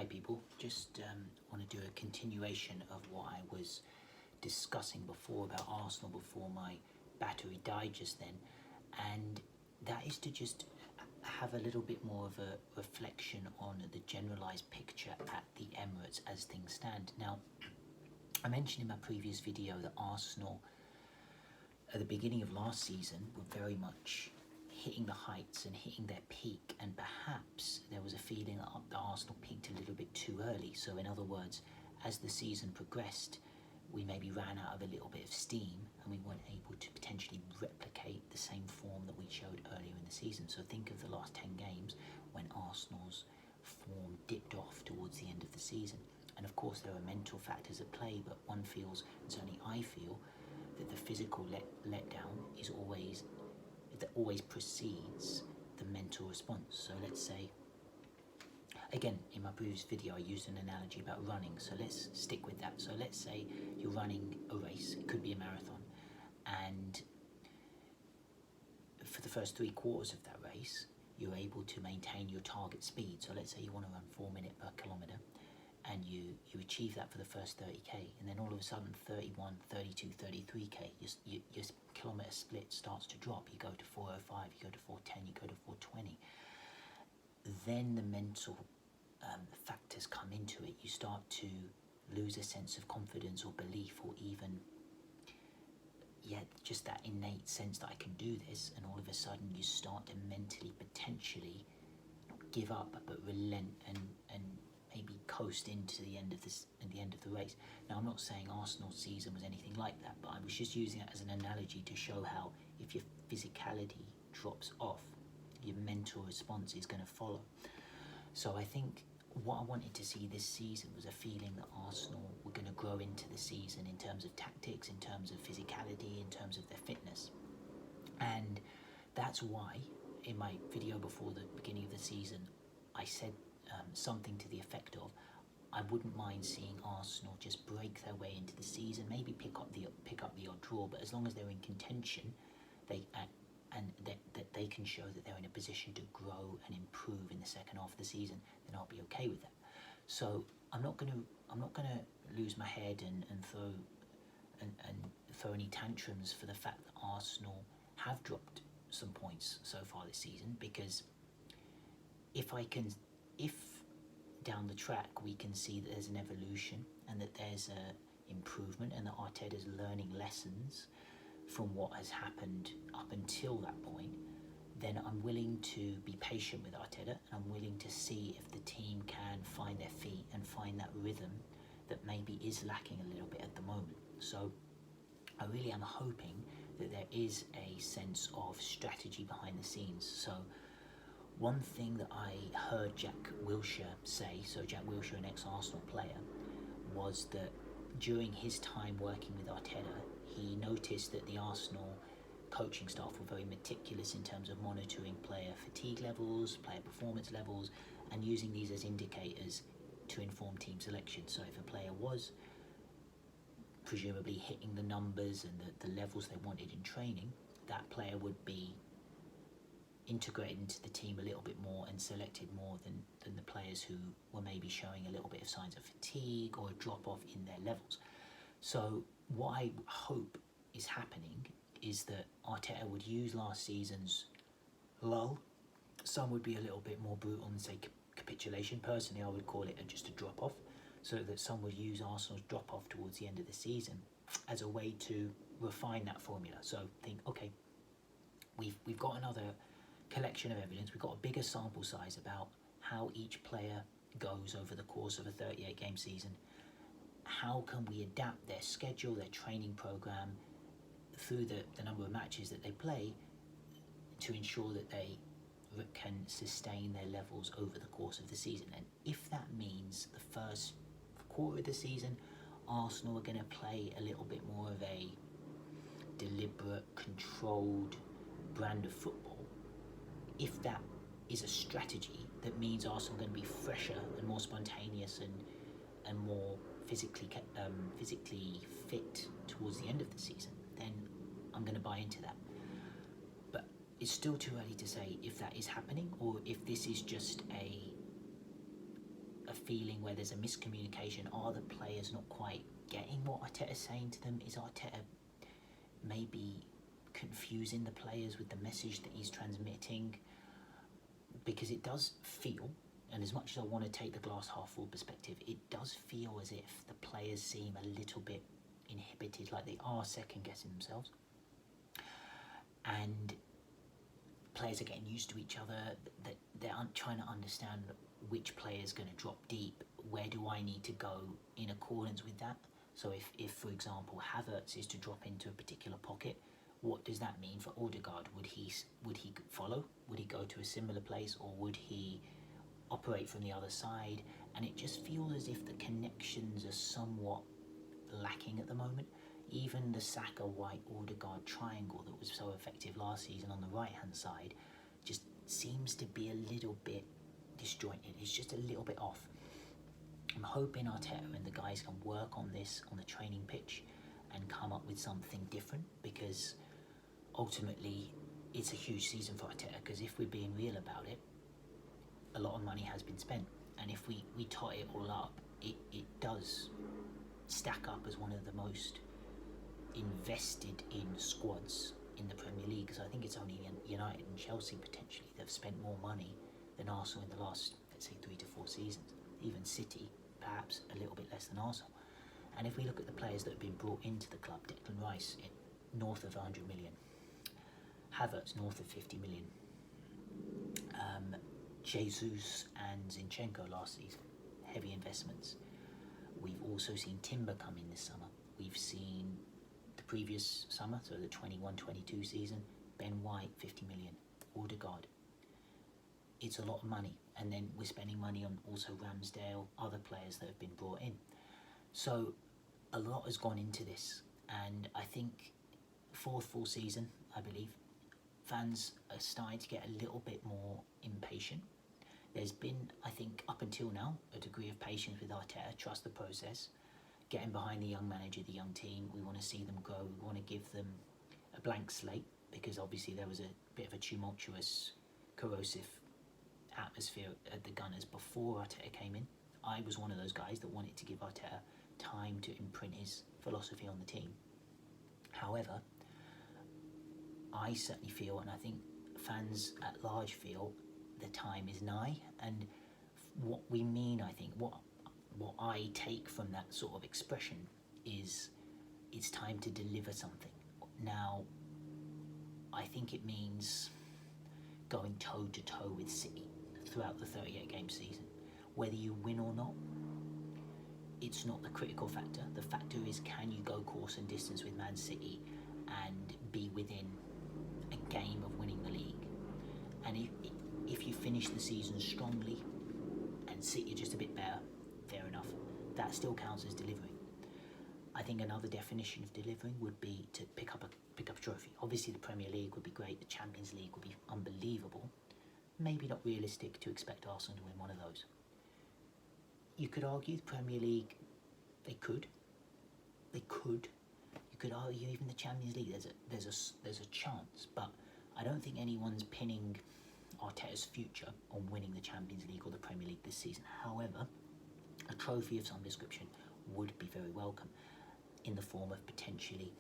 Hi people, just want to do a continuation of what I was discussing before about Arsenal before my battery died just then, and that is to just have a little bit more of a reflection on the generalised picture at the Emirates as things stand. Now, I mentioned in my previous video that Arsenal at the beginning of last season were very much hitting the heights and hitting their peak, and perhaps there was a feeling that the Arsenal peaked a little bit too early. So in other words, as the season progressed, we maybe ran out of a little bit of steam and we weren't able to potentially replicate the same form that we showed earlier in the season. So think of the last 10 games when Arsenal's form dipped off towards the end of the season. And of course there are mental factors at play, but one feels, and certainly I feel, that the physical letdown is always precedes the mental response. So let's say, again, in my previous video I used an analogy about running, so let's stick with that. So let's say you're running a race, it could be a marathon, and for the first 3/4 of that race you're able to maintain your target speed. So let's say you want to run 4 minutes per kilometre, and you achieve that for the first 30k, and then all of a sudden 31, 32, 33k, your kilometre split starts to drop. You go to 405, you go to 410, you go to 420. Then the mental factors come into it. You start to lose a sense of confidence or belief, or even just that innate sense that I can do this, and all of a sudden you start to mentally potentially not give up but relent and maybe coast into the end of the race. Now, I'm not saying Arsenal's season was anything like that, but I was just using it as an analogy to show how if your physicality drops off, your mental response is going to follow. So I think what I wanted to see this season was a feeling that Arsenal were going to grow into the season in terms of tactics, in terms of physicality, in terms of their fitness. And that's why in my video before the beginning of the season I said something to the effect of, I wouldn't mind seeing Arsenal just break their way into the season, maybe pick up the odd draw, but as long as they're in contention, that they can show that they're in a position to grow and improve in the second half of the season, then I'll be okay with that. So I'm not gonna lose my head and throw any tantrums for the fact that Arsenal have dropped some points so far this season, because if down the track we can see that there's an evolution and that there's a improvement, and that Arteta's learning lessons from what has happened up until that point, then I'm willing to be patient with Arteta, and I'm willing to see if the team can find their feet and find that rhythm that maybe is lacking a little bit at the moment. So I really am hoping that there is a sense of strategy behind the scenes. So one thing that I heard Jack Wilshere say, so Jack Wilshere, an ex-Arsenal player, was that during his time working with Arteta, he noticed that the Arsenal coaching staff were very meticulous in terms of monitoring player fatigue levels, player performance levels, and using these as indicators to inform team selection. So if a player was presumably hitting the numbers and the levels they wanted in training, that player would be integrated into the team a little bit more and selected more than the players who were maybe showing a little bit of signs of fatigue or a drop off in their levels. So what I hope is happening is that Arteta would use last season's lull. Some would be a little bit more brutal and say capitulation. Personally, I would call it just a drop off, so that some would use Arsenal's drop off towards the end of the season as a way to refine that formula. So think, okay, we've got another collection of evidence, we've got a bigger sample size about how each player goes over the course of a 38-game season. How can we adapt their schedule, their training program, through the number of matches that they play, to ensure that they can sustain their levels over the course of the season? And if that means the first quarter of the season Arsenal are going to play a little bit more of a deliberate, controlled brand of football, if that is a strategy that means Arsenal are going to be fresher and more spontaneous and more physically fit towards the end of the season, then I'm going to buy into that. But it's still too early to say if that is happening, or if this is just a feeling where there's a miscommunication? Are the players not quite getting what Arteta's saying to them? Is Arteta maybe confusing the players with the message that he's transmitting? Because it does feel, and as much as I want to take the glass half full perspective, it does feel as if the players seem a little bit inhibited, like they are second guessing themselves. And players are getting used to each other, that they aren't trying to understand which player is going to drop deep, where do I need to go in accordance with that. So if for example Havertz is to drop into a particular pocket, what does that mean for Odegaard? Would he follow? Would he go to a similar place, or would he operate from the other side? And it just feels as if the connections are somewhat lacking at the moment. Even the Saka White Odegaard triangle that was so effective last season on the right hand side just seems to be a little bit disjointed. It's just a little bit off. I'm hoping Arteta and the guys can work on this on the training pitch and come up with something different, because ultimately it's a huge season for Arteta. Because if we're being real about it, a lot of money has been spent, and if we tot it all up, it does stack up as one of the most invested in squads in the Premier League. Because I think it's only United and Chelsea potentially that have spent more money than Arsenal in the last, let's say, 3 to 4 seasons. Even City, perhaps a little bit less than Arsenal. And if we look at the players that have been brought into the club, Declan Rice, north of 100 million. Havertz, north of 50 million. Jesus and Zinchenko last season, heavy investments. We've also seen Timber come in this summer. We've seen the previous summer, so the 21-22 season, Ben White, 50 million. Odegaard. It's a lot of money. And then we're spending money on also Ramsdale, other players that have been brought in. So a lot has gone into this, and I think fourth full season, I believe, fans are starting to get a little bit more impatient. There's been, I think, up until now, a degree of patience with Arteta, trust the process, getting behind the young manager, the young team. We want to see them grow. We want to give them a blank slate, because obviously there was a bit of a tumultuous, corrosive atmosphere at the Gunners before Arteta came in. I was one of those guys that wanted to give Arteta time to imprint his philosophy on the team. However, I certainly feel, and I think fans at large feel, the time is nigh. And what we mean, I think, what I take from that sort of expression is it's time to deliver something. Now, I think it means going toe to toe with City throughout the 38 game season. Whether you win or not, it's not the critical factor. The factor is, can you go course and distance with Man City and be within a game of winning the league? And if you finish the season strongly and City are just a bit better, fair enough. That still counts as delivering. I think another definition of delivering would be to pick up a trophy. Obviously the Premier League would be great, the Champions League would be unbelievable. Maybe not realistic to expect Arsenal to win one of those. You could argue the Premier League, they could. You could argue even the Champions League, there's a chance, but I don't think anyone's pinning Arteta's future on winning the Champions League or the Premier League this season. However, a trophy of some description would be very welcome, in the form of potentially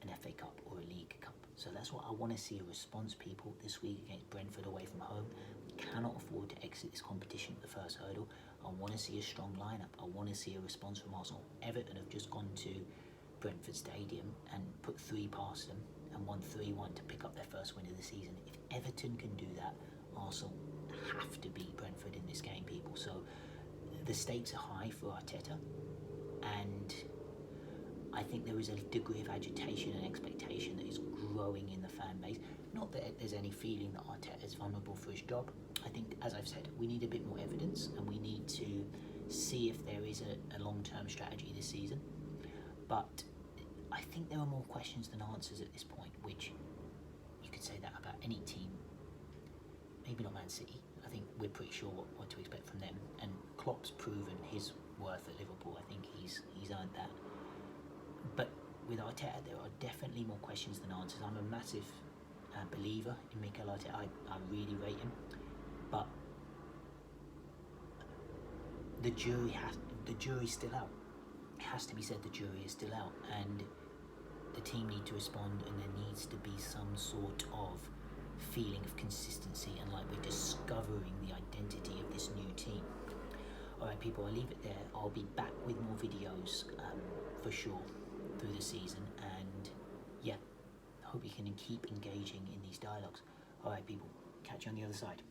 an FA Cup or a League Cup. So that's what I want to see, a response, people, this week against Brentford away from home. We cannot afford to exit this competition at the first hurdle. I want to see a strong lineup. I want to see a response from Arsenal. Everton have just gone to Brentford Stadium and put 3 past them and won 3-1 to pick up their first win of the season. If Everton can do that, Arsenal have to beat Brentford in this game, people. So the stakes are high for Arteta, and I think there is a degree of agitation and expectation that is growing in the fan base. Not that there's any feeling that Arteta is vulnerable for his job. I think, as I've said, we need a bit more evidence, and we need to see if there is a long-term strategy this season. But I think there are more questions than answers at this point, which you could say that about any team. Maybe not Man City. I think we're pretty sure what to expect from them. And Klopp's proven his worth at Liverpool. I think he's earned that. But with Arteta, there are definitely more questions than answers. I'm a massive believer in Mikel Arteta. I really rate him. But the jury's still out. It has to be said, the jury is still out, and the team need to respond, and there needs to be some sort of feeling of consistency, and like we're discovering the identity of this new team. Alright people, I'll leave it there. I'll be back with more videos for sure through the season, and yeah, hope you can keep engaging in these dialogues. Alright people, catch you on the other side.